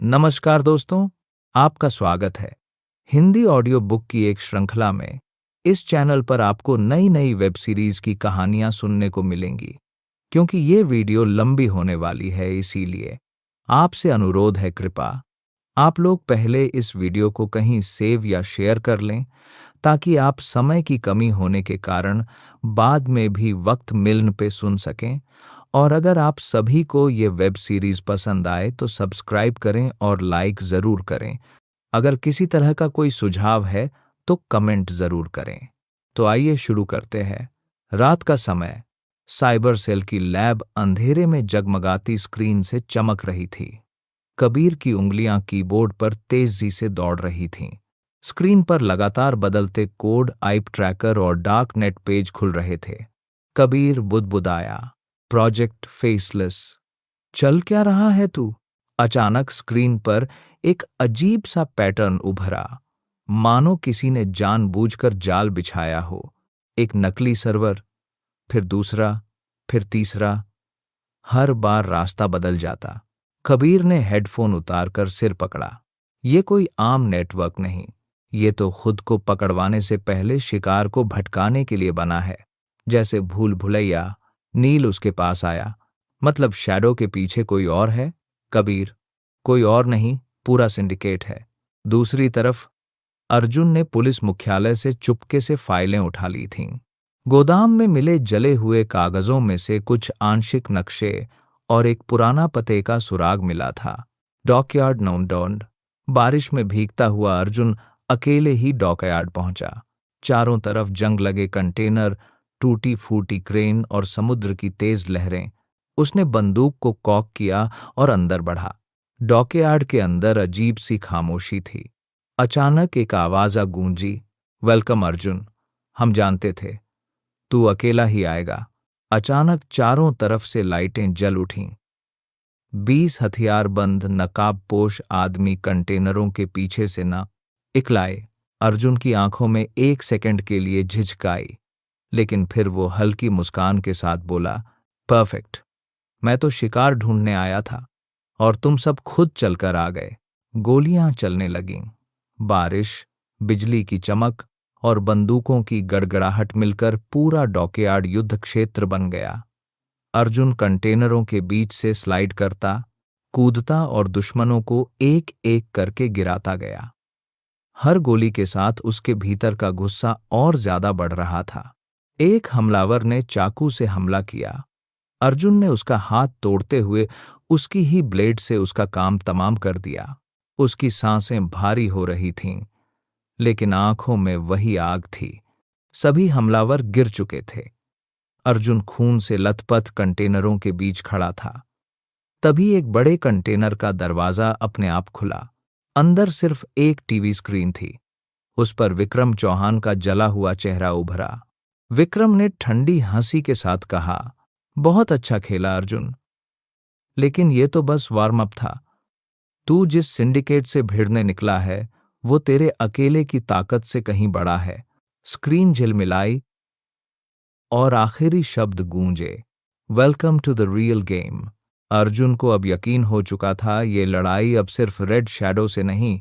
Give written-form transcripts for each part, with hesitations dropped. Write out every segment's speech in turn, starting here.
नमस्कार दोस्तों, आपका स्वागत है हिंदी ऑडियो बुक की एक श्रृंखला में। इस चैनल पर आपको नई नई वेब सीरीज की कहानियां सुनने को मिलेंगी। क्योंकि ये वीडियो लंबी होने वाली है, इसीलिए आपसे अनुरोध है, कृपा आप लोग पहले इस वीडियो को कहीं सेव या शेयर कर लें, ताकि आप समय की कमी होने के कारण बाद में भी वक्त मिलने पे सुन सकें। और अगर आप सभी को ये वेब सीरीज पसंद आए तो सब्सक्राइब करें और लाइक ज़रूर करें। अगर किसी तरह का कोई सुझाव है तो कमेंट ज़रूर करें। तो आइए शुरू करते हैं। रात का समय। साइबर सेल की लैब अंधेरे में जगमगाती स्क्रीन से चमक रही थी। कबीर की उंगलियां कीबोर्ड पर तेजी से दौड़ रही थीं। स्क्रीन पर लगातार बदलते कोड, आईप ट्रैकर और डार्क नेट पेज खुल रहे थे। कबीर बुदबुदाया, प्रोजेक्ट फेसलेस। चल क्या रहा है तू? अचानक स्क्रीन पर एक अजीब सा पैटर्न उभरा, मानो किसी ने जानबूझकर जाल बिछाया हो। एक नकली सर्वर, फिर दूसरा, फिर तीसरा। हर बार रास्ता बदल जाता। कबीर ने हेडफोन उतारकर सिर पकड़ा। ये कोई आम नेटवर्क नहीं, ये तो खुद को पकड़वाने से पहले शिकार को भटकाने के लिए बना है। जैसे भूल भुलैया, नील उसके पास आया। मतलब शैडो के पीछे कोई और है। कबीर, कोई और नहीं, पूरा सिंडिकेट है। दूसरी तरफ अर्जुन ने पुलिस मुख्यालय से चुपके से फाइलें उठा ली थीं। गोदाम में मिले जले हुए कागजों में से कुछ आंशिक नक्शे और एक पुराना पते का सुराग मिला था। डॉकयार्ड नौडौंड। बारिश में भीगता हुआ अर्जुन अकेले ही डॉकयार्ड पहुंचा। चारों तरफ जंग लगे कंटेनर, टूटी फूटी क्रेन और समुद्र की तेज लहरें। उसने बंदूक को कॉक किया और अंदर बढ़ा। डॉकयार्ड के अंदर अजीब सी खामोशी थी। अचानक एक आवाज़ गूंजी, वेलकम अर्जुन, हम जानते थे तू अकेला ही आएगा। अचानक चारों तरफ से लाइटें जल उठीं। 20 हथियारबंद नकाबपोश आदमी कंटेनरों के पीछे से न इकलाए। अर्जुन की आंखों में एक सेकंड के लिए झिझक आई, लेकिन फिर वो हल्की मुस्कान के साथ बोला, परफेक्ट। मैं तो शिकार ढूंढने आया था और तुम सब खुद चलकर आ गए। गोलियां चलने लगीं। बारिश, बिजली की चमक और बंदूकों की गड़गड़ाहट मिलकर पूरा डॉकयार्ड युद्ध क्षेत्र बन गया। अर्जुन कंटेनरों के बीच से स्लाइड करता, कूदता और दुश्मनों को एक एक करके गिराता गया। हर गोली के साथ उसके भीतर का गुस्सा और ज्यादा बढ़ रहा था। एक हमलावर ने चाकू से हमला किया। अर्जुन ने उसका हाथ तोड़ते हुए उसकी ही ब्लेड से उसका काम तमाम कर दिया। उसकी सांसें भारी हो रही थीं, लेकिन आंखों में वही आग थी। सभी हमलावर गिर चुके थे। अर्जुन खून से लथपथ कंटेनरों के बीच खड़ा था। तभी एक बड़े कंटेनर का दरवाजा अपने आप खुला। अंदर सिर्फ एक टीवी स्क्रीन थी। उस पर विक्रम चौहान का जला हुआ चेहरा उभरा। विक्रम ने ठंडी हंसी के साथ कहा, बहुत अच्छा खेला अर्जुन, लेकिन ये तो बस वार्म अप था। तू जिस सिंडिकेट से भिड़ने निकला है वो तेरे अकेले की ताकत से कहीं बड़ा है। स्क्रीन झिलमिलाई और आखिरी शब्द गूंजे, welcome to the real game. Arjun को अब यकीन हो चुका था, ये लड़ाई अब सिर्फ रेड शैडो से नहीं,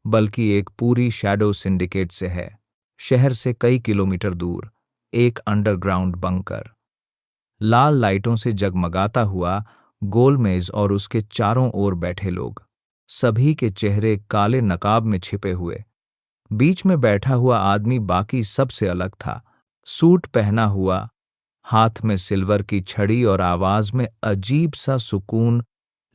बल्कि एक पूरी शैडो सिंडिकेट से है। शहर से कई किलोमीटर दूर एक अंडरग्राउंड बंकर, लाल लाइटों से जगमगाता हुआ गोलमेज और उसके चारों ओर बैठे लोग, सभी के चेहरे काले नकाब में छिपे हुए। बीच में बैठा हुआ आदमी बाकी सबसे अलग था। सूट पहना हुआ, हाथ में सिल्वर की छड़ी और आवाज में अजीब सा सुकून,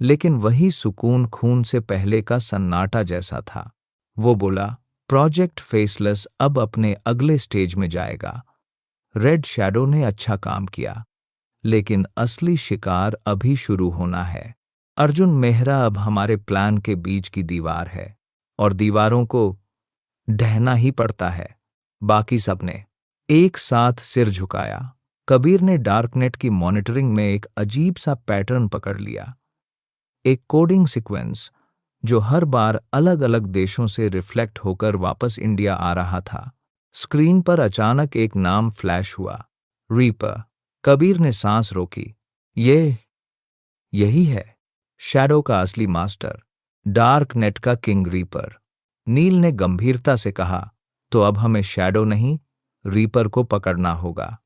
लेकिन वही सुकून खून से पहले का सन्नाटा जैसा था। वो बोला, प्रोजेक्ट फेसलेस अब अपने अगले स्टेज में जाएगा। रेड शैडो ने अच्छा काम किया, लेकिन असली शिकार अभी शुरू होना है। अर्जुन मेहरा अब हमारे प्लान के बीच की दीवार है और दीवारों को ढहना ही पड़ता है। बाकी सबने एक साथ सिर झुकाया। कबीर ने डार्कनेट की मॉनिटरिंग में एक अजीब सा पैटर्न पकड़ लिया, एक कोडिंग सीक्वेंस जो हर बार अलग अलग देशों से रिफ्लेक्ट होकर वापस इंडिया आ रहा था। स्क्रीन पर अचानक एक नाम फ्लैश हुआ, रीपर। कबीर ने सांस रोकी। यही है शैडो का असली मास्टर, डार्क नेट का किंग रीपर। नील ने गंभीरता से कहा, तो अब हमें शैडो नहीं, रीपर को पकड़ना होगा।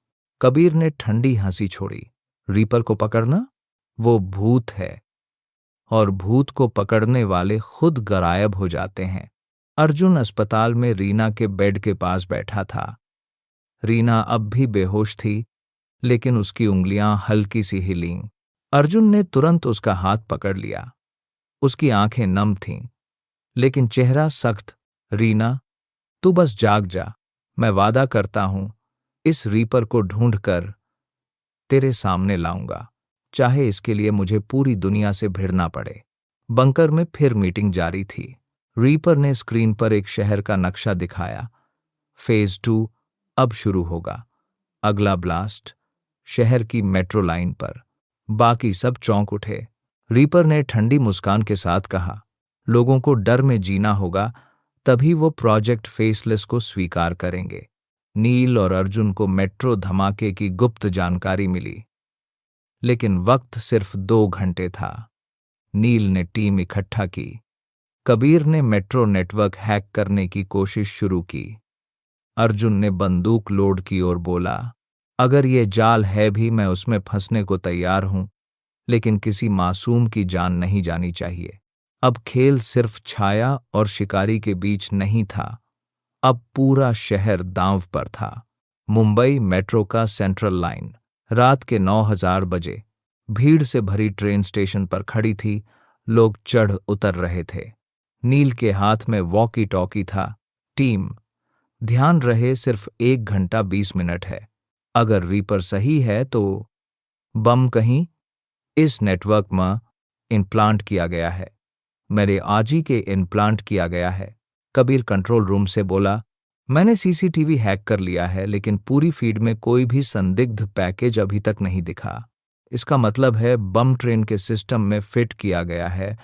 कबीर ने ठंडी हंसी छोड़ी। रीपर को पकड़ना? वो भूत है, और भूत को पकड़ने वाले खुद गायब हो जाते हैं। अर्जुन अस्पताल में रीना के बेड के पास बैठा था। रीना अब भी बेहोश थी, लेकिन उसकी उंगलियां हल्की सी हिलीं। अर्जुन ने तुरंत उसका हाथ पकड़ लिया। उसकी आंखें नम थीं, लेकिन चेहरा सख्त। रीना, तू बस जाग जा। मैं वादा करता हूं, इस रीपर को ढूंढकर तेरे सामने लाऊंगा, चाहे इसके लिए मुझे पूरी दुनिया से भिड़ना पड़े। बंकर में फिर मीटिंग जारी थी। रीपर ने स्क्रीन पर एक शहर का नक्शा दिखाया। फेज 2 अब शुरू होगा। अगला ब्लास्ट शहर की मेट्रो लाइन पर। बाकी सब चौंक उठे। रीपर ने ठंडी मुस्कान के साथ कहा, लोगों को डर में जीना होगा, तभी वो प्रोजेक्ट फेसलेस को स्वीकार करेंगे। नील और अर्जुन को मेट्रो धमाके की गुप्त जानकारी मिली, लेकिन वक्त सिर्फ 2 घंटे था। नील ने टीम इकट्ठा की। कबीर ने मेट्रो नेटवर्क हैक करने की कोशिश शुरू की। अर्जुन ने बंदूक लोड की और बोला, अगर ये जाल है भी, मैं उसमें फंसने को तैयार हूं, लेकिन किसी मासूम की जान नहीं जानी चाहिए। अब खेल सिर्फ छाया और शिकारी के बीच नहीं था, अब पूरा शहर दांव पर था। मुंबई मेट्रो का सेंट्रल लाइन रात के 9,000 बजे भीड़ से भरी ट्रेन स्टेशन पर खड़ी थी। लोग चढ़ उतर रहे थे। नील के हाथ में वॉकी टॉकी था। टीम, ध्यान रहे, सिर्फ 1 घंटा 20 मिनट है। अगर रीपर सही है तो बम कहीं इस नेटवर्क में इम्प्लांट किया गया है। मेरे आजी के इम्प्लांट किया गया है। कबीर कंट्रोल रूम से बोला, मैंने सीसीटीवी हैक कर लिया है, लेकिन पूरी फीड में कोई भी संदिग्ध पैकेज अभी तक नहीं दिखा। इसका मतलब है बम ट्रेन के सिस्टम में फिट किया गया है।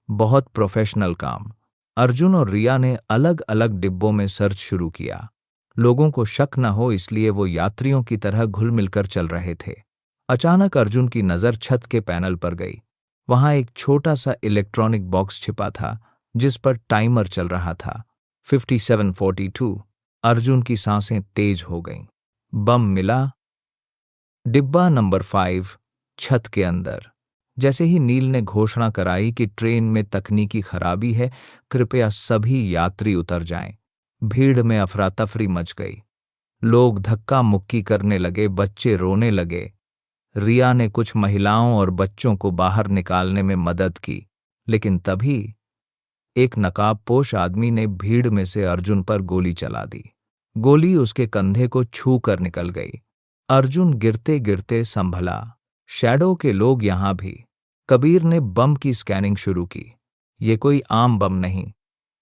बहुत प्रोफेशनल काम। अर्जुन और रिया ने अलग अलग डिब्बों में सर्च शुरू किया। लोगों को शक न हो इसलिए वो यात्रियों की तरह घुल मिलकर चल रहे थे। अचानक अर्जुन की नज़र छत के पैनल पर गई। वहां एक छोटा सा इलेक्ट्रॉनिक बॉक्स छिपा था, जिस पर टाइमर चल रहा था। 5742। अर्जुन की सांसें तेज हो गईं। बम मिला। डिब्बा नंबर 5 छत के अंदर। जैसे ही नील ने घोषणा कराई कि ट्रेन में तकनीकी खराबी है, कृपया सभी यात्री उतर जाएं, भीड़ में अफरा तफरी मच गई। लोग धक्का मुक्की करने लगे, बच्चे रोने लगे। रिया ने कुछ महिलाओं और बच्चों को बाहर निकालने में मदद की, लेकिन तभी एक नकाबपोश आदमी ने भीड़ में से अर्जुन पर गोली चला दी। गोली उसके कंधे को छू कर निकल गई। अर्जुन गिरते गिरते संभला। शैडो के लोग यहां भी। कबीर ने बम की स्कैनिंग शुरू की। ये कोई आम बम नहीं,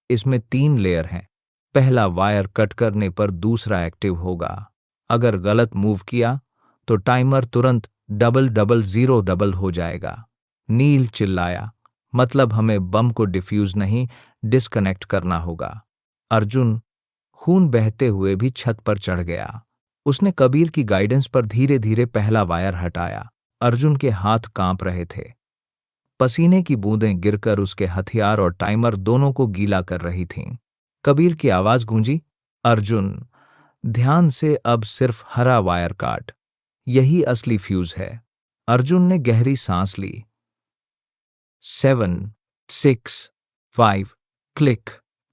इसमें 3 लेयर हैं। पहला वायर कट करने पर दूसरा एक्टिव होगा। अगर गलत मूव किया तो टाइमर तुरंत 0000 हो जाएगा। नील चिल्लाया, मतलब हमें बम को डिफ्यूज नहीं, डिस्कनेक्ट करना होगा। अर्जुन खून बहते हुए भी छत पर चढ़ गया। उसने कबीर की गाइडेंस पर धीरे धीरे पहला वायर हटाया। अर्जुन के हाथ कांप रहे थे। पसीने की बूंदें गिरकर उसके हथियार और टाइमर दोनों को गीला कर रही थीं। कबीर की आवाज गूंजी, अर्जुन, ध्यान से, अब सिर्फ हरा वायर काट, यही असली फ्यूज है। अर्जुन ने गहरी सांस ली। 7, 6, 5, क्लिक।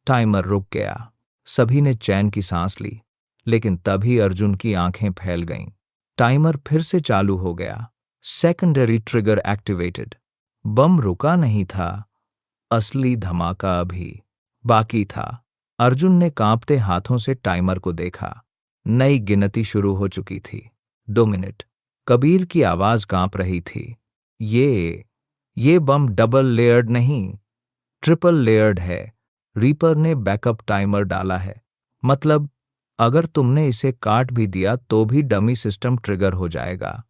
टाइमर रुक गया। सभी ने चैन की सांस ली, लेकिन तभी अर्जुन की आंखें फैल गईं। टाइमर फिर से चालू हो गया। Secondary trigger activated. बम रुका नहीं था, असली धमाका अभी बाकी था। अर्जुन ने कांपते हाथों से टाइमर को देखा। नई गिनती शुरू हो चुकी थी। 2 मिनट। कबीर की आवाज कांप रही थी। ये बम डबल लेयर्ड नहीं, ट्रिपल लेयर्ड है। रीपर ने बैकअप टाइमर डाला है। मतलब अगर तुमने इसे काट भी दिया तो भी डमी सिस्टम ट्रिगर हो जाएगा।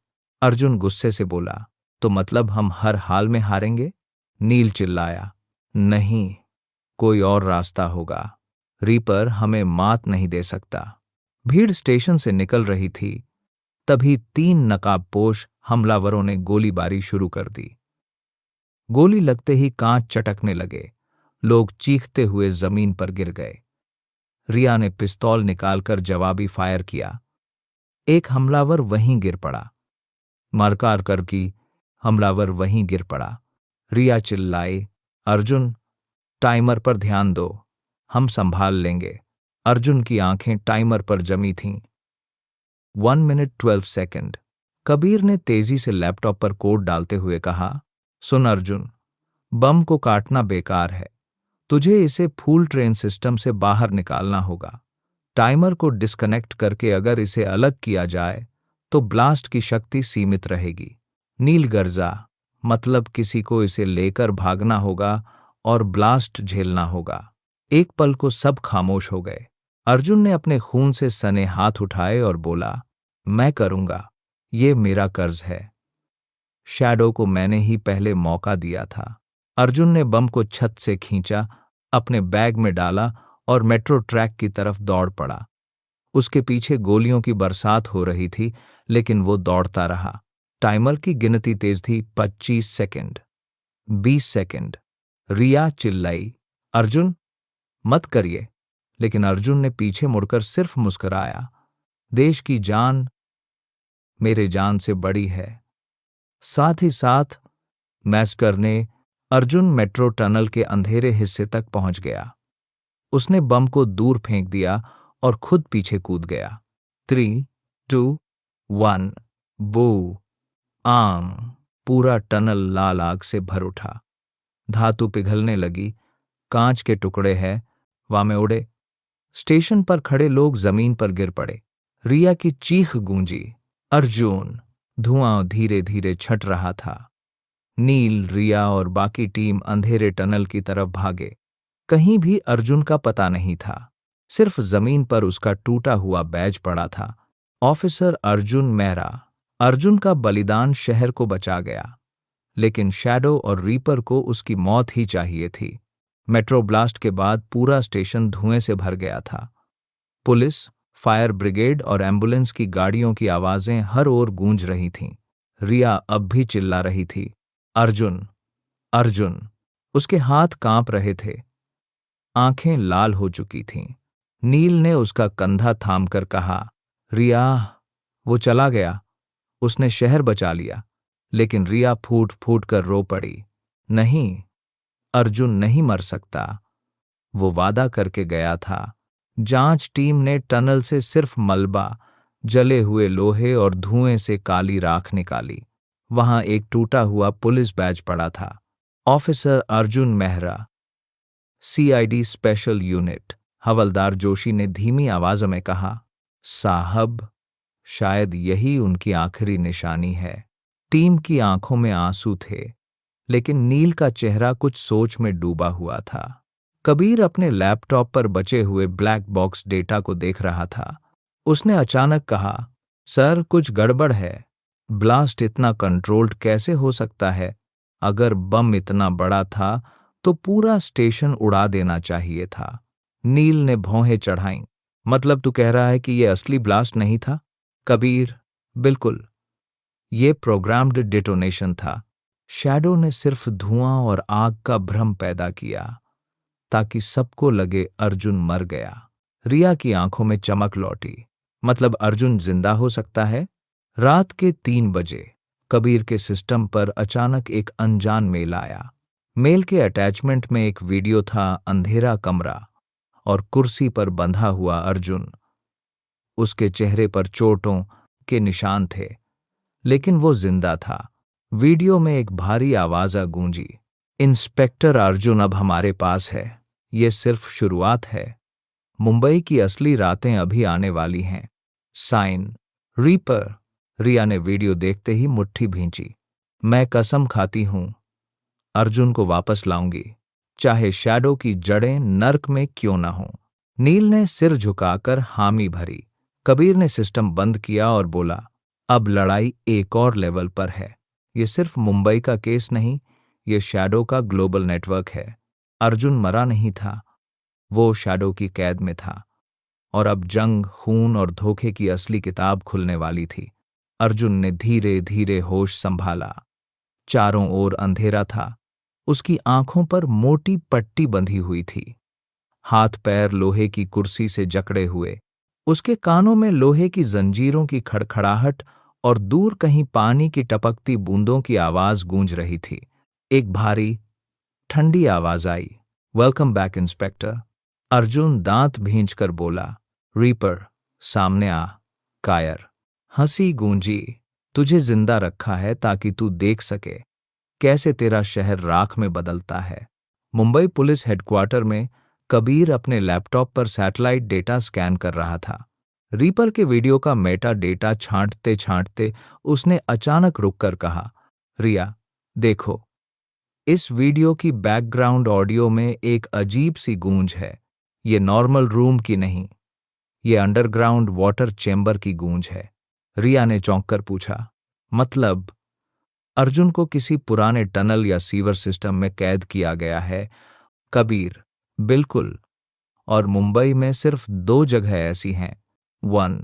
अर्जुन गुस्से से बोला, तो मतलब हम हर हाल में हारेंगे? नील चिल्लाया, नहीं, कोई और रास्ता होगा। रीपर हमें मात नहीं दे सकता। भीड़ स्टेशन से निकल रही थी, तभी 3 नकाबपोश हमलावरों ने गोलीबारी शुरू कर दी। गोली लगते ही कांच चटकने लगे। लोग चीखते हुए जमीन पर गिर गए। रिया ने पिस्तौल निकालकर जवाबी फायर किया। एक हमलावर वहीं गिर पड़ा। मारकार कर की हमलावर वहीं गिर पड़ा। रिया चिल्लाई, अर्जुन, टाइमर पर ध्यान दो, हम संभाल लेंगे। अर्जुन की आंखें टाइमर पर जमी थीं। 1 मिनट 12 सेकंड। कबीर ने तेजी से लैपटॉप पर कोड डालते हुए कहा, सुन अर्जुन, बम को काटना बेकार है, तुझे इसे फूल ट्रेन सिस्टम से बाहर निकालना होगा। टाइमर को डिस्कनेक्ट करके अगर इसे अलग किया जाए तो ब्लास्ट की शक्ति सीमित रहेगी। नील गर्जा, मतलब किसी को इसे लेकर भागना होगा और ब्लास्ट झेलना होगा। एक पल को सब खामोश हो गए। अर्जुन ने अपने खून से सने हाथ उठाए और बोला, मैं करूंगा, ये मेरा कर्ज है। शैडो को मैंने ही पहले मौका दिया था। अर्जुन ने बम को छत से खींचा, अपने बैग में डाला और मेट्रो ट्रैक की तरफ दौड़ पड़ा। उसके पीछे गोलियों की बरसात हो रही थी, लेकिन वो दौड़ता रहा। टाइमर की गिनती तेज थी। 25 सेकंड, 20 सेकंड। रिया चिल्लाई, अर्जुन, मत करिए। लेकिन अर्जुन ने पीछे मुड़कर सिर्फ मुस्कुराया। देश की जान मेरे जान से बड़ी है। साथ ही साथ मैस्कर ने अर्जुन मेट्रो टनल के अंधेरे हिस्से तक पहुंच गया। उसने बम को दूर फेंक दिया और खुद पीछे कूद गया। 3, 2, 1, बू, आम। पूरा टनल लाल आग से भर उठा। धातु पिघलने लगी, कांच के टुकड़े हैं वामे उड़े। स्टेशन पर खड़े लोग जमीन पर गिर पड़े। रिया की चीख गूंजी, अर्जुन। धुआं धीरे धीरे छट रहा था। नील, रिया और बाकी टीम अंधेरे टनल की तरफ भागे। कहीं भी अर्जुन का पता नहीं था। सिर्फ जमीन पर उसका टूटा हुआ बैज पड़ा था, ऑफिसर अर्जुन मेहरा। अर्जुन का बलिदान शहर को बचा गया, लेकिन शैडो और रीपर को उसकी मौत ही चाहिए थी। मेट्रो ब्लास्ट के बाद पूरा स्टेशन धुएं से भर गया था। पुलिस, फायर ब्रिगेड और एम्बुलेंस की गाड़ियों की आवाजें हर ओर गूंज रही थीं। रिया अब भी चिल्ला रही थी, अर्जुन, अर्जुन। उसके हाथ कांप रहे थे, आंखें लाल हो चुकी थीं। नील ने उसका कंधा थामकर कहा, रिया, वो चला गया, उसने शहर बचा लिया। लेकिन रिया फूट फूट कर रो पड़ी, नहीं, अर्जुन नहीं मर सकता। वो वादा करके गया था। जांच टीम ने टनल से सिर्फ मलबा, जले हुए लोहे और धुएं से काली राख निकाली। वहां एक टूटा हुआ पुलिस बैज पड़ा था, officer Arjun Mehra, CID special unit. Havildar Joshi ने धीमी आवाज में कहा, साहब, शायद यही उनकी आखिरी निशानी है। टीम की आंखों में आंसू थे, लेकिन नील का चेहरा कुछ सोच में डूबा हुआ था। कबीर अपने लैपटॉप पर बचे हुए ब्लैक बॉक्स डेटा को देख रहा था। उसने अचानक कहा, सर, कुछ गड़बड़ है। ब्लास्ट इतना कंट्रोल्ड कैसे हो सकता है? अगर बम इतना बड़ा था तो पूरा स्टेशन उड़ा देना चाहिए था। नील ने भौहें चढ़ाईं। मतलब तू कह रहा है कि यह असली ब्लास्ट नहीं था? कबीर, बिल्कुल, ये प्रोग्राम्ड डिटोनेशन था। शैडो ने सिर्फ धुआं और आग का भ्रम पैदा किया ताकि सबको लगे अर्जुन मर गया। रिया की आंखों में चमक लौटी। मतलब अर्जुन जिंदा हो सकता है? रात के 3 बजे कबीर के सिस्टम पर अचानक एक अनजान मेल आया। मेल के अटैचमेंट में एक वीडियो था, अंधेरा कमरा और कुर्सी पर बंधा हुआ अर्जुन। उसके चेहरे पर चोटों के निशान थे, लेकिन वो जिंदा था। वीडियो में एक भारी आवाज गूंजी, इंस्पेक्टर अर्जुन अब हमारे पास है। ये सिर्फ शुरुआत है। मुंबई की असली रातें अभी आने वाली हैं। Sign, reaper. रिया ने वीडियो देखते ही मुट्ठी भींची। मैं कसम खाती हूं, अर्जुन को वापस लाऊंगी, चाहे शैडो की जड़ें नर्क में क्यों ना हों। नील ने सिर झुकाकर हामी भरी। कबीर ने सिस्टम बंद किया और बोला, अब लड़ाई एक और लेवल पर है। ये सिर्फ मुंबई का केस नहीं, ये शैडो का ग्लोबल नेटवर्क है। अर्जुन मरा नहीं था, वो शैडो की कैद में था, और अब जंग, खून और धोखे की असली किताब खुलने वाली थी। अर्जुन ने धीरे धीरे होश संभाला। चारों ओर अंधेरा था, उसकी आंखों पर मोटी पट्टी बंधी हुई थी, हाथ पैर लोहे की कुर्सी से जकड़े हुए। उसके कानों में लोहे की जंजीरों की खड़खड़ाहट और दूर कहीं पानी की टपकती बूंदों की आवाज गूंज रही थी। एक भारी, ठंडी आवाज आई, वेलकम बैक इंस्पेक्टर। अर्जुन दांत भींचकर बोला, रीपर, सामने आ। कायर। हंसी गूंजी, तुझे जिंदा रखा है ताकि तू देख सके कैसे तेरा शहर राख में बदलता है। मुंबई पुलिस हेडक्वार्टर में कबीर अपने लैपटॉप पर सैटेलाइट डेटा स्कैन कर रहा था। रीपर के वीडियो का मेटा डेटा छांटते छांटते उसने अचानक रुककर कहा, रिया, देखो, इस वीडियो की बैकग्राउंड ऑडियो में एक अजीब सी गूंज है। ये नॉर्मल रूम की नहीं, ये अंडरग्राउंड वाटर चेंबर की गूंज है। रिया ने चौंक कर पूछा, मतलब? अर्जुन को किसी पुराने टनल या सीवर सिस्टम में कैद किया गया है। कबीर, बिल्कुल, और मुंबई में सिर्फ 2 जगह ऐसी हैं। 1,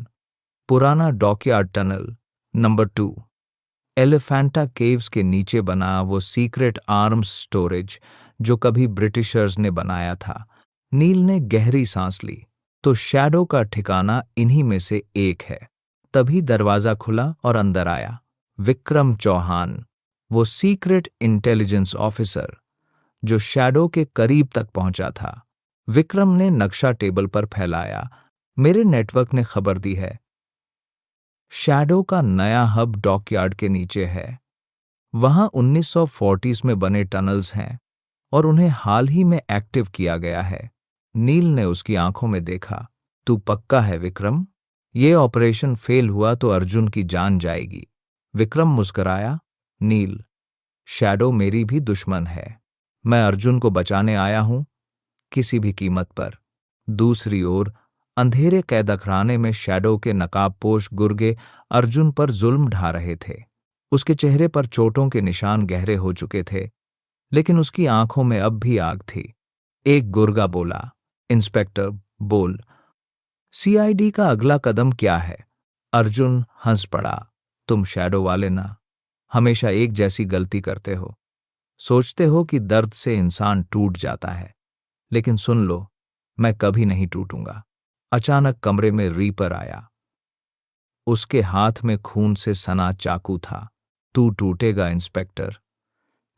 पुराना dockyard tunnel. Number 2, Elephanta caves के नीचे बना वो सीक्रेट आर्म्स स्टोरेज जो कभी ब्रिटिशर्स ने बनाया था। नील ने गहरी सांस ली। तो शैडो का ठिकाना इन्हीं में से एक है। तभी दरवाजा खुला और अंदर आया विक्रम चौहान, वो सीक्रेट इंटेलिजेंस ऑफिसर जो शैडो के करीब तक पहुंचा था। विक्रम ने नक्शा टेबल पर फैलाया। मेरे नेटवर्क ने खबर दी है, शैडो का नया हब डॉकयार्ड के नीचे है। वहां 1940s में बने टनल्स हैं और उन्हें हाल ही में एक्टिव किया गया है। नील ने उसकी आंखों में देखा। तू पक्का है विक्रम? ये ऑपरेशन फेल हुआ तो अर्जुन की जान जाएगी। विक्रम मुस्कुराया। नील, शैडो मेरी भी दुश्मन है। मैं अर्जुन को बचाने आया हूं, किसी भी कीमत पर। दूसरी ओर अंधेरे कैदखाने में शैडो के नकाबपोश गुर्गे अर्जुन पर जुल्म ढा रहे थे। उसके चेहरे पर चोटों के निशान गहरे हो चुके थे, लेकिन उसकी आंखों में अब भी आग थी। एक गुर्गा बोला, इंस्पेक्टर, बोल, सीआईडी का अगला कदम क्या है? अर्जुन हंस पड़ा। तुम शैडो वाले ना हमेशा एक जैसी गलती करते हो। सोचते हो कि दर्द से इंसान टूट जाता है, लेकिन सुन लो, मैं कभी नहीं टूटूंगा। अचानक कमरे में रीपर आया। उसके हाथ में खून से सना चाकू था। तू टूटेगा इंस्पेक्टर,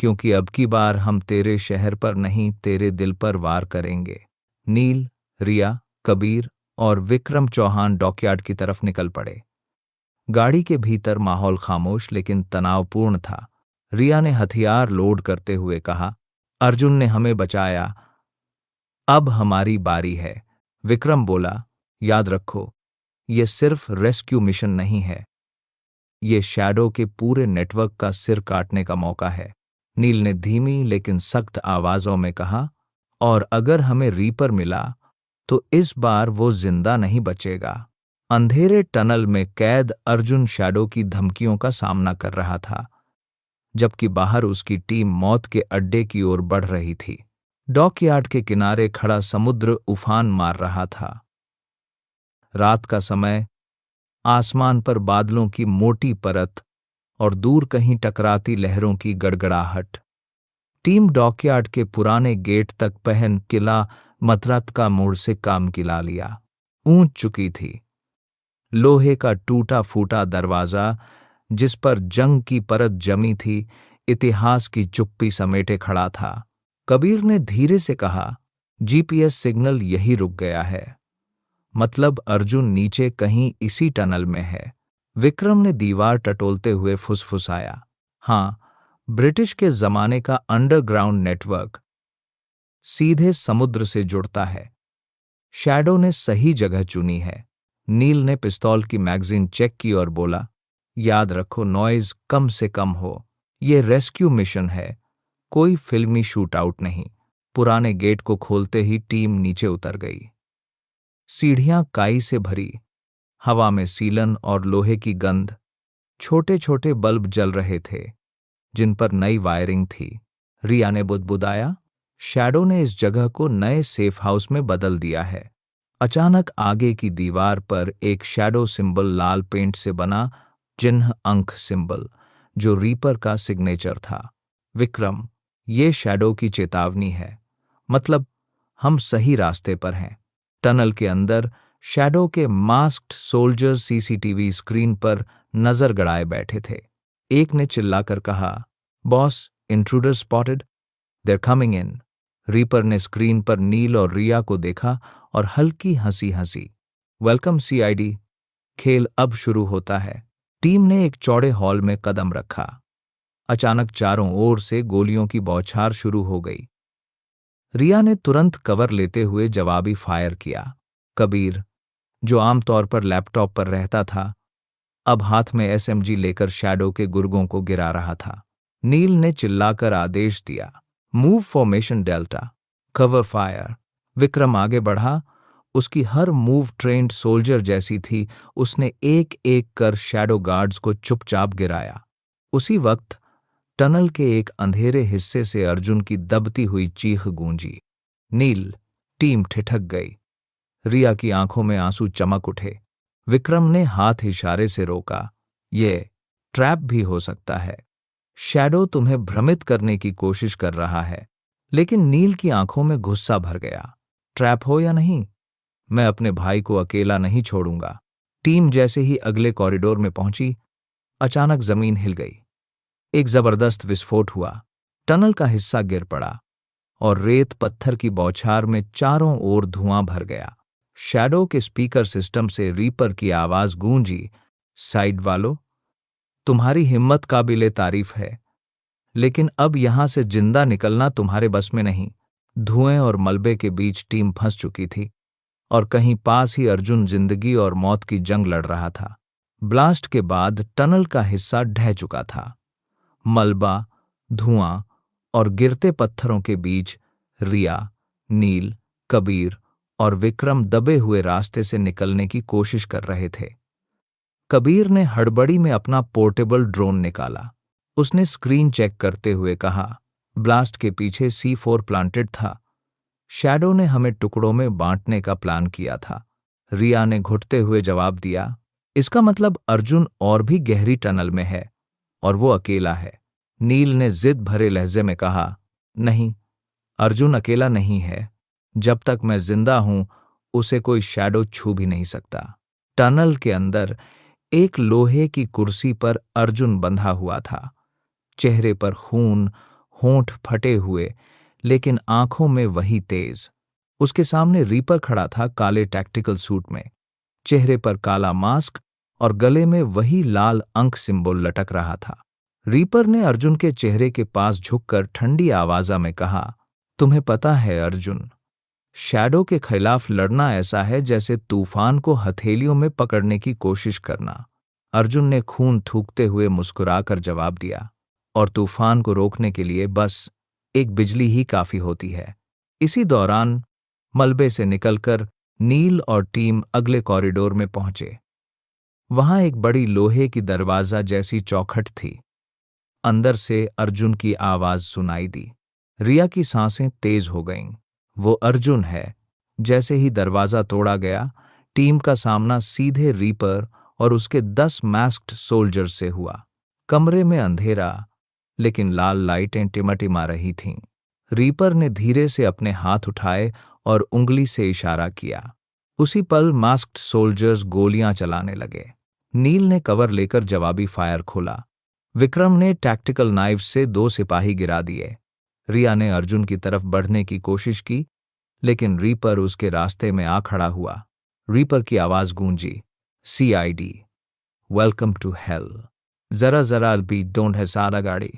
क्योंकि अब की बार हम तेरे शहर पर नहीं, तेरे दिल पर वार करेंगे। नील, रिया, कबीर और विक्रम चौहान डॉकयार्ड की तरफ निकल पड़े। गाड़ी के भीतर माहौल खामोश लेकिन तनावपूर्ण था। रिया ने हथियार लोड करते हुए कहा, अर्जुन ने हमें बचाया, अब हमारी बारी है। विक्रम बोला, याद रखो, ये सिर्फ रेस्क्यू मिशन नहीं है, ये शैडो के पूरे नेटवर्क का सिर काटने का मौका है। नील ने धीमी लेकिन सख्त आवाजों में कहा, और अगर हमें रीपर मिला तो इस बार वो जिंदा नहीं बचेगा। अंधेरे टनल में कैद अर्जुन शैडो की धमकियों का सामना कर रहा था, जबकि बाहर उसकी टीम मौत के अड्डे की ओर बढ़ रही थी। डॉकयार्ड के किनारे खड़ा समुद्र उफान मार रहा था। रात का समय, आसमान पर बादलों की मोटी परत और दूर कहीं टकराती लहरों की गड़गड़ाहट। टीम डॉकयार्ड के पुराने गेट तक पहन किला मतरत का मोड़ से काम किला लिया। ऊंच चुकी थी। लोहे का टूटा फूटा दरवाजा, जिस पर जंग की परत जमी थी, इतिहास की चुप्पी समेटे खड़ा था। कबीर ने धीरे से कहा, जीपीएस सिग्नल यही रुक गया है, मतलब अर्जुन नीचे कहीं इसी टनल में है। विक्रम ने दीवार टटोलते हुए फुसफुसाया, हाँ, ब्रिटिश के जमाने का अंडरग्राउंड नेटवर्क सीधे समुद्र से जुड़ता है। शैडो ने सही जगह चुनी है। नील ने पिस्तौल की मैगजीन चेक की और बोला, याद रखो, नॉइज कम से कम हो। ये रेस्क्यू मिशन है, कोई फिल्मी शूट आउट नहीं। पुराने गेट को खोलते ही टीम नीचे उतर गई। सीढ़ियां काई से भरी, हवा में सीलन और लोहे की गंध। छोटे छोटे बल्ब जल रहे थे, जिन पर नई वायरिंग थी। रिया ने बुदबुदाया, शैडो ने इस जगह को नए सेफ हाउस में बदल दिया है। अचानक आगे की दीवार पर एक शैडो सिंबल लाल पेंट से बना, चिन्ह अंक सिंबल, जो रीपर का सिग्नेचर था। विक्रम, ये शैडो की चेतावनी है, मतलब हम सही रास्ते पर हैं। टनल के अंदर शैडो के मास्क्ड सोल्जर्स सीसीटीवी स्क्रीन पर नजर गड़ाए बैठे थे। एक ने चिल्लाकर कहा, boss, intruder spotted, they're coming in. Reaper ने स्क्रीन पर नील और रिया को देखा और हल्की हंसी हंसी। वेलकम सीआईडी, खेल अब शुरू होता है। टीम ने एक चौड़े हॉल में कदम रखा। अचानक चारों ओर से गोलियों की बौछार शुरू हो गई। रिया ने तुरंत कवर लेते हुए जवाबी फायर किया। कबीर, जो आमतौर पर लैपटॉप पर रहता था, अब हाथ में एसएमजी लेकर शैडो के गुर्गों को गिरा रहा था। नील ने चिल्लाकर आदेश दिया, move formation delta, cover fire. Vikram आगे बढ़ा। उसकी हर मूव ट्रेंड सोल्जर जैसी थी। उसने एक एक कर शैडो गार्ड्स को चुपचाप गिराया। उसी वक्त टनल के एक अंधेरे हिस्से से अर्जुन की दबती हुई चीख गूंजी। नील, टीम ठिठक गई। रिया की आंखों में आंसू चमक उठे। विक्रम ने हाथ इशारे से रोका, ये ट्रैप भी हो सकता है। शैडो तुम्हें भ्रमित करने की कोशिश कर रहा है। लेकिन नील की आंखों में गुस्सा भर गया। ट्रैप हो या नहीं, मैं अपने भाई को अकेला नहीं छोड़ूंगा। टीम जैसे ही अगले कॉरिडोर में पहुंची, अचानक जमीन हिल गई। एक जबरदस्त विस्फोट हुआ। टनल का हिस्सा गिर पड़ा और रेत पत्थर की बौछार में चारों ओर धुआं भर गया। शैडो के स्पीकर सिस्टम से रीपर की आवाज गूंजी, साइड वालों, तुम्हारी हिम्मत काबिले तारीफ है, लेकिन अब यहां से जिंदा निकलना तुम्हारे बस में नहीं। धुएं और मलबे के बीच टीम फंस चुकी थी और कहीं पास ही अर्जुन जिंदगी और मौत की जंग लड़ रहा था। ब्लास्ट के बाद टनल का हिस्सा ढह चुका था। मलबा, धुआं और गिरते पत्थरों के बीच रिया, नील, कबीर और विक्रम दबे हुए रास्ते से निकलने की कोशिश कर रहे थे। कबीर ने हड़बड़ी में अपना पोर्टेबल ड्रोन निकाला। उसने स्क्रीन चेक करते हुए कहा, ब्लास्ट के पीछे C4 प्लांटेड था। शैडो ने हमें टुकड़ों में बांटने का प्लान किया था। रिया ने घुटते हुए जवाब दिया, इसका मतलब अर्जुन और भी गहरी टनल में है और वो अकेला है। नील ने जिद भरे लहजे में कहा, नहीं, अर्जुन अकेला नहीं है। जब तक मैं जिंदा हूं, उसे कोई शैडो छू भी नहीं सकता। टनल के अंदर एक लोहे की कुर्सी पर अर्जुन बंधा हुआ था। चेहरे पर खून, होंठ फटे हुए, लेकिन आंखों में वही तेज। उसके सामने रीपर खड़ा था, काले टैक्टिकल सूट में, चेहरे पर काला मास्क और गले में वही लाल अंक सिंबल लटक रहा था। रीपर ने अर्जुन के चेहरे के पास झुककर ठंडी आवाज़ में कहा, तुम्हें पता है अर्जुन, शैडो के खिलाफ लड़ना ऐसा है जैसे तूफान को हथेलियों में पकड़ने की कोशिश करना। अर्जुन ने खून थूकते हुए मुस्कुराकर जवाब दिया, और तूफान को रोकने के लिए बस एक बिजली ही काफी होती है। इसी दौरान मलबे से निकलकर नील और टीम अगले कॉरिडोर में पहुंचे। वहां एक बड़ी लोहे की दरवाजा जैसी चौखट थी। अंदर से अर्जुन की आवाज सुनाई दी। रिया की सांसें तेज हो गईं। वो अर्जुन है। जैसे ही दरवाजा तोड़ा गया, टीम का सामना सीधे रीपर और उसके 10 मास्क्ड सोल्जर्स से हुआ। कमरे में अंधेरा, लेकिन लाल लाइटें टिमटिमा रही थीं। रीपर ने धीरे से अपने हाथ उठाए और उंगली से इशारा किया। उसी पल मास्क्ड सोल्जर्स गोलियां चलाने लगे। नील ने कवर लेकर जवाबी फायर खोला। विक्रम ने टैक्टिकल नाइफ से 2 सिपाही गिरा दिए। रिया ने अर्जुन की तरफ बढ़ने की कोशिश की, लेकिन रीपर उसके रास्ते में आ खड़ा हुआ। रीपर की आवाज गूंजी, सीआईडी, वेलकम टू हेल, जरा जरा भी डोंट है सारा गाड़ी।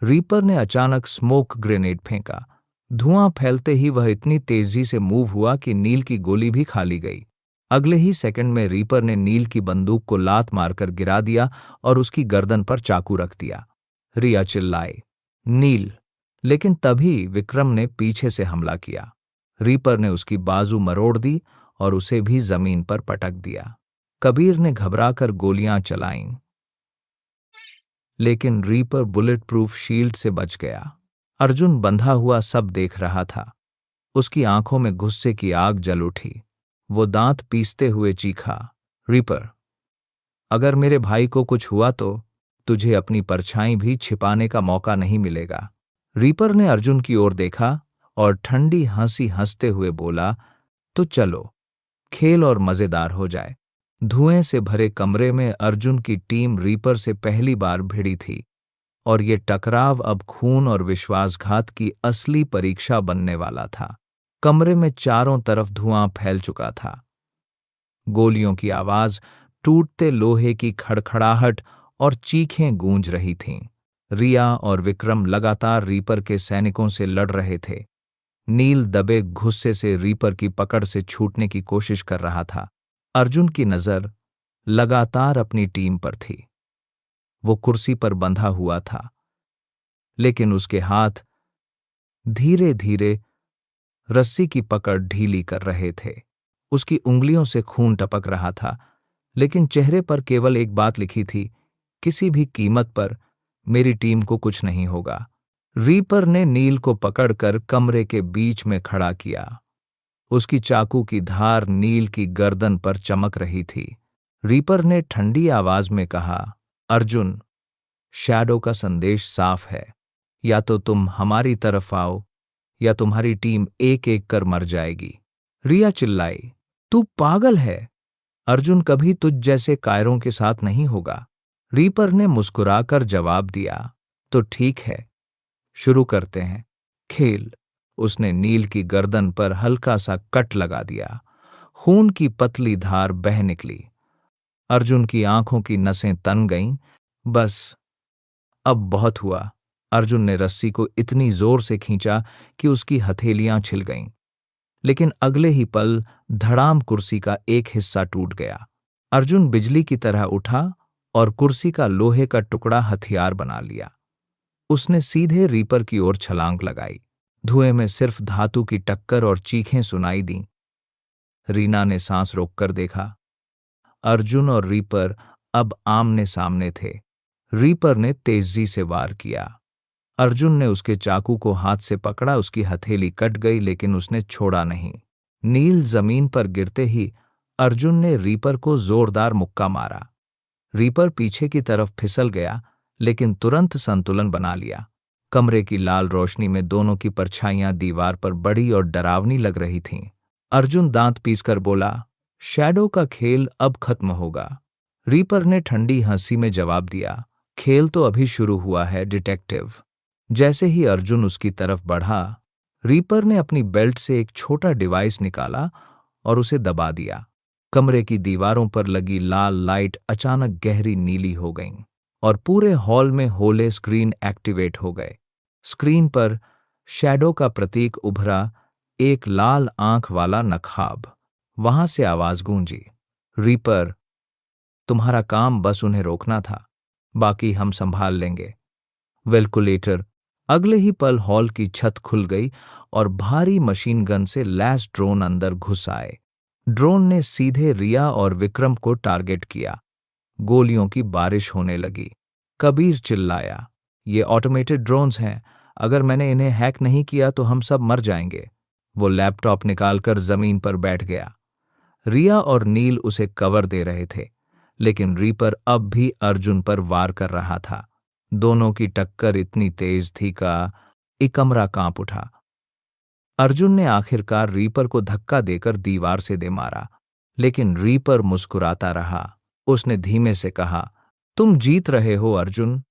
रीपर ने अचानक स्मोक ग्रेनेड फेंका। धुआं फैलते ही वह इतनी तेजी से मूव हुआ कि नील की गोली भी खाली गई। अगले ही सेकंड में रीपर ने नील की बंदूक को लात मारकर गिरा दिया और उसकी गर्दन पर चाकू रख दिया। रिया चिल्लाई, नील, लेकिन तभी विक्रम ने पीछे से हमला किया। रीपर ने उसकी बाजू मरोड़ दी और उसे भी जमीन पर पटक दिया। कबीर ने घबराकर गोलियां चलाईं, लेकिन रीपर बुलेट प्रूफ शील्ड से बच गया। अर्जुन बंधा हुआ सब देख रहा था। उसकी आंखों में गुस्से की आग जल उठी। वो दांत पीसते हुए चीखा, रीपर, अगर मेरे भाई को कुछ हुआ तो तुझे अपनी परछाई भी छिपाने का मौका नहीं मिलेगा। रीपर ने अर्जुन की ओर देखा और ठंडी हंसी हंसते हुए बोला, तो चलो, खेल और मजेदार हो जाए। धुएं से भरे कमरे में अर्जुन की टीम रीपर से पहली बार भिड़ी थी, और ये टकराव अब खून और विश्वासघात की असली परीक्षा बनने वाला था। कमरे में चारों तरफ धुआं फैल चुका था। गोलियों की आवाज, टूटते लोहे की खड़खड़ाहट और चीखें गूंज रही थीं। रिया और विक्रम लगातार रीपर के सैनिकों से लड़ रहे थे। नील दबे गुस्से से रीपर की पकड़ से छूटने की कोशिश कर रहा था। अर्जुन की नजर लगातार अपनी टीम पर थी। वो कुर्सी पर बंधा हुआ था, लेकिन उसके हाथ धीरे धीरे रस्सी की पकड़ ढीली कर रहे थे। उसकी उंगलियों से खून टपक रहा था, लेकिन चेहरे पर केवल एक बात लिखी थी, किसी भी कीमत पर मेरी टीम को कुछ नहीं होगा। रीपर ने नील को पकड़कर कमरे के बीच में खड़ा किया। उसकी चाकू की धार नील की गर्दन पर चमक रही थी। रीपर ने ठंडी आवाज में कहा, अर्जुन, शैडो का संदेश साफ है, या तो तुम हमारी तरफ आओ या तुम्हारी टीम एक एक कर मर जाएगी। रिया चिल्लाई, तू पागल है, अर्जुन कभी तुझ जैसे कायरों के साथ नहीं होगा। रीपर ने मुस्कुराकर जवाब दिया, तो ठीक है, शुरू करते हैं खेल। उसने नील की गर्दन पर हल्का सा कट लगा दिया। खून की पतली धार बह निकली। अर्जुन की आंखों की नसें तन गईं। बस, अब बहुत हुआ। अर्जुन ने रस्सी को इतनी जोर से खींचा कि उसकी हथेलियां छिल गईं। लेकिन अगले ही पल धड़ाम कुर्सी का एक हिस्सा टूट गया। अर्जुन बिजली की तरह उठा और कुर्सी का लोहे का टुकड़ा हथियार बना लिया। उसने सीधे रीपर की ओर छलांग लगाई। धुएं में सिर्फ धातु की टक्कर और चीखें सुनाई दीं। रीना ने सांस रोककर देखा। अर्जुन और रीपर अब आमने सामने थे। रीपर ने तेजी से वार किया। अर्जुन ने उसके चाकू को हाथ से पकड़ा। उसकी हथेली कट गई, लेकिन उसने छोड़ा नहीं। नील जमीन पर गिरते ही अर्जुन ने रीपर को जोरदार मुक्का मारा। रीपर पीछे की तरफ फिसल गया, लेकिन तुरंत संतुलन बना लिया। कमरे की लाल रोशनी में दोनों की परछाइयां दीवार पर बड़ी और डरावनी लग रही थीं। अर्जुन दांत पीसकर बोला, शैडो का खेल अब खत्म होगा। रीपर ने ठंडी हंसी में जवाब दिया, खेल तो अभी शुरू हुआ है डिटेक्टिव। जैसे ही अर्जुन उसकी तरफ बढ़ा, रीपर ने अपनी बेल्ट से एक छोटा डिवाइस निकाला और उसे दबा दिया। कमरे की दीवारों पर लगी लाल लाइट अचानक गहरी नीली हो गईं और पूरे हॉल में होले स्क्रीन एक्टिवेट हो गए। स्क्रीन पर शैडो का प्रतीक उभरा, एक लाल आंख वाला नखाब। वहां से आवाज गूंजी, रीपर, तुम्हारा काम बस उन्हें रोकना था, बाकी हम संभाल लेंगे। वेलकुलेटर। अगले ही पल हॉल की छत खुल गई और भारी मशीन गन से लैस ड्रोन अंदर घुस आए। ड्रोन ने सीधे रिया और विक्रम को टारगेट किया। गोलियों की बारिश होने लगी। कबीर चिल्लाया, ये ऑटोमेटेड ड्रोन्स हैं, अगर मैंने इन्हें हैक नहीं किया तो हम सब मर जाएंगे। वो लैपटॉप निकालकर जमीन पर बैठ गया। रिया और नील उसे कवर दे रहे थे, लेकिन रीपर अब भी अर्जुन पर वार कर रहा था। दोनों की टक्कर इतनी तेज थी कि कमरा कांप उठा। अर्जुन ने आखिरकार रीपर को धक्का देकर दीवार से दे मारा, लेकिन रीपर मुस्कुराता रहा। उसने धीमे से कहा, तुम जीत रहे हो अर्जुन,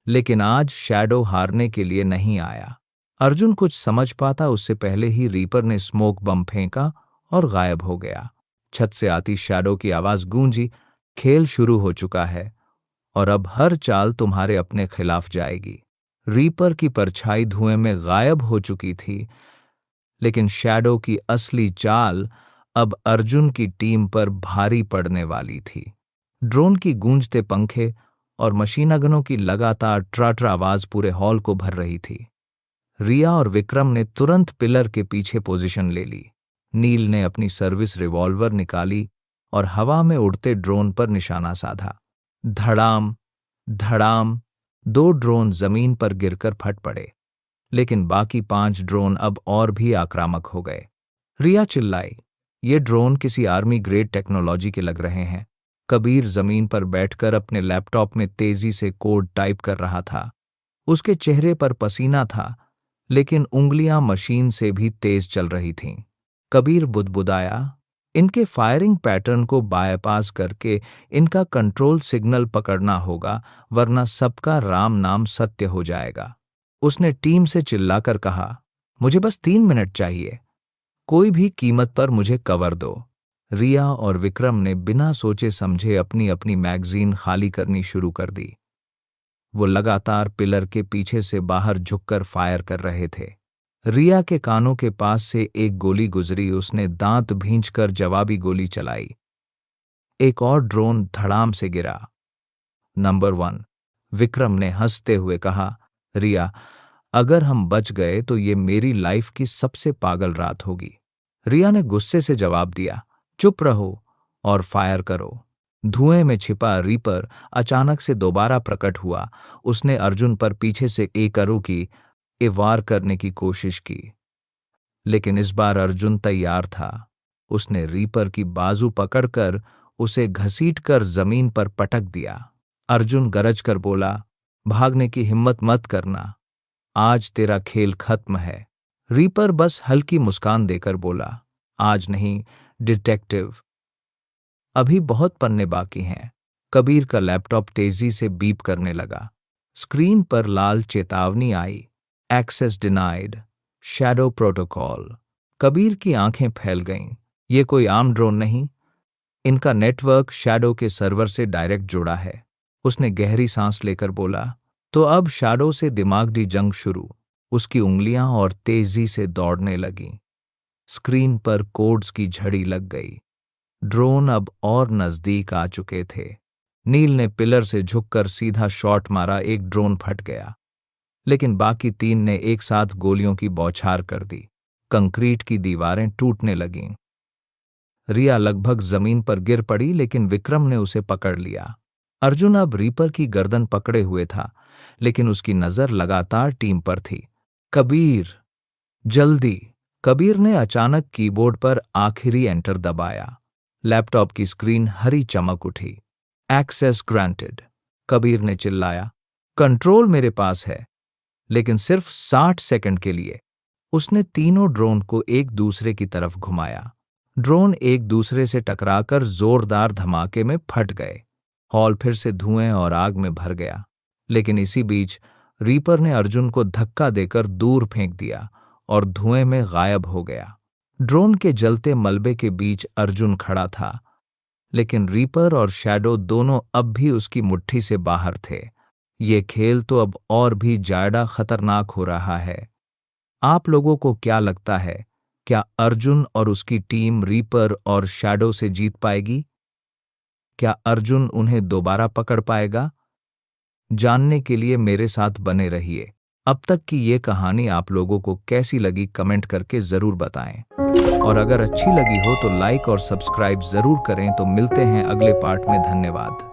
लेकिन आज शैडो हारने के लिए नहीं आया। अर्जुन कुछ समझ पाता उससे पहले ही रीपर ने स्मोक बम फेंका और गायब हो गया। छत से आती शैडो की आवाज गूंजी, खेल शुरू हो चुका है और अब हर चाल तुम्हारे अपने खिलाफ जाएगी। रीपर की परछाई धुएं में गायब हो चुकी थी, लेकिन शैडो की असली चाल अब अर्जुन की टीम पर भारी पड़ने वाली थी। ड्रोन की गूंजते पंखे और मशीनगनों की लगातार ट्राटर आवाज पूरे हॉल को भर रही थी। रिया और विक्रम ने तुरंत पिलर के पीछे पोजीशन ले ली। नील ने अपनी सर्विस रिवॉल्वर निकाली और हवा में उड़ते ड्रोन पर निशाना साधा। धड़ाम धड़ाम, 2 ड्रोन जमीन पर गिरकर फट पड़े, लेकिन बाकी 5 ड्रोन अब और भी आक्रामक हो गए। रिया चिल्लाई, ये ड्रोन किसी आर्मी ग्रेड टेक्नोलॉजी के लग रहे हैं। कबीर जमीन पर बैठकर अपने लैपटॉप में तेजी से कोड टाइप कर रहा था। उसके चेहरे पर पसीना था, लेकिन उंगलियां मशीन से भी तेज चल रही थीं। कबीर बुदबुदाया, इनके फायरिंग पैटर्न को बायपास करके इनका कंट्रोल सिग्नल पकड़ना होगा, वरना सबका राम नाम सत्य हो जाएगा। उसने टीम से चिल्लाकर कहा, मुझे बस 3 मिनट चाहिए, कोई भी कीमत पर मुझे कवर दो। रिया और विक्रम ने बिना सोचे समझे अपनी अपनी मैगजीन खाली करनी शुरू कर दी। वो लगातार पिलर के पीछे से बाहर झुककर फायर कर रहे थे। रिया के कानों के पास से एक गोली गुजरी, उसने दांत भींचकर जवाबी गोली चलाई। एक और ड्रोन धड़ाम से गिरा। नंबर 1, विक्रम ने हंसते हुए कहा, रिया, अगर हम बच गए तो ये मेरी लाइफ की सबसे पागल रात होगी। रिया ने गुस्से से जवाब दिया, चुप रहो और फायर करो। धुएं में छिपा रीपर अचानक से दोबारा प्रकट हुआ। उसने अर्जुन पर पीछे से एक अरू की वार करने की कोशिश की, लेकिन इस बार अर्जुन तैयार था। उसने रीपर की बाजू पकड़कर उसे घसीटकर जमीन पर पटक दिया। अर्जुन गरज कर बोला, भागने की हिम्मत मत करना, आज तेरा खेल खत्म है। रीपर बस हल्की मुस्कान देकर बोला, आज नहीं डिटेक्टिव, अभी बहुत पन्ने बाकी हैं। कबीर का लैपटॉप तेजी से बीप करने लगा। स्क्रीन पर लाल चेतावनी आई, access denied, shadow protocol. Kabir की आंखें फैल गईं। ये कोई आम ड्रोन नहीं, इनका नेटवर्क शैडो के सर्वर से डायरेक्ट जुड़ा है। उसने गहरी सांस लेकर बोला, तो अब शैडो से दिमागी जंग शुरू। उसकी उंगलियां और तेजी से दौड़ने लगीं। स्क्रीन पर कोड्स की झड़ी लग गई। ड्रोन अब और नजदीक आ चुके थे। नील ने पिलर से झुककर सीधा शॉट मारा, एक ड्रोन फट गया, लेकिन बाकी 3 ने एक साथ गोलियों की बौछार कर दी। कंक्रीट की दीवारें टूटने लगीं। रिया लगभग जमीन पर गिर पड़ी, लेकिन विक्रम ने उसे पकड़ लिया। अर्जुन अब रीपर की गर्दन पकड़े हुए था, लेकिन उसकी नजर लगातार टीम पर थी। कबीर, जल्दी! कबीर ने अचानक कीबोर्ड पर आखिरी एंटर दबाया। लैपटॉप की स्क्रीन हरी चमक उठी। Access granted. कबीर ने चिल्लाया, कंट्रोल मेरे पास है, लेकिन सिर्फ 60 सेकंड के लिए। उसने तीनों ड्रोन को एक दूसरे की तरफ घुमाया। ड्रोन एक दूसरे से टकराकर जोरदार धमाके में फट गए। हॉल फिर से धुएं और आग में भर गया, लेकिन इसी बीच रीपर ने अर्जुन को धक्का देकर दूर फेंक दिया और धुएं में गायब हो गया। ड्रोन के जलते मलबे के बीच अर्जुन खड़ा था, लेकिन रीपर और शैडो दोनों अब भी उसकी मुट्ठी से बाहर थे। ये खेल तो अब और भी ज्यादा खतरनाक हो रहा है। आप लोगों को क्या लगता है, क्या अर्जुन और उसकी टीम रीपर और शैडो से जीत पाएगी? क्या अर्जुन उन्हें दोबारा पकड़ पाएगा? जानने के लिए मेरे साथ बने रहिए। अब तक की ये कहानी आप लोगों को कैसी लगी कमेंट करके ज़रूर बताएं। और अगर अच्छी लगी हो तो लाइक और सब्सक्राइब ज़रूर करें। तो मिलते हैं अगले पार्ट में। धन्यवाद।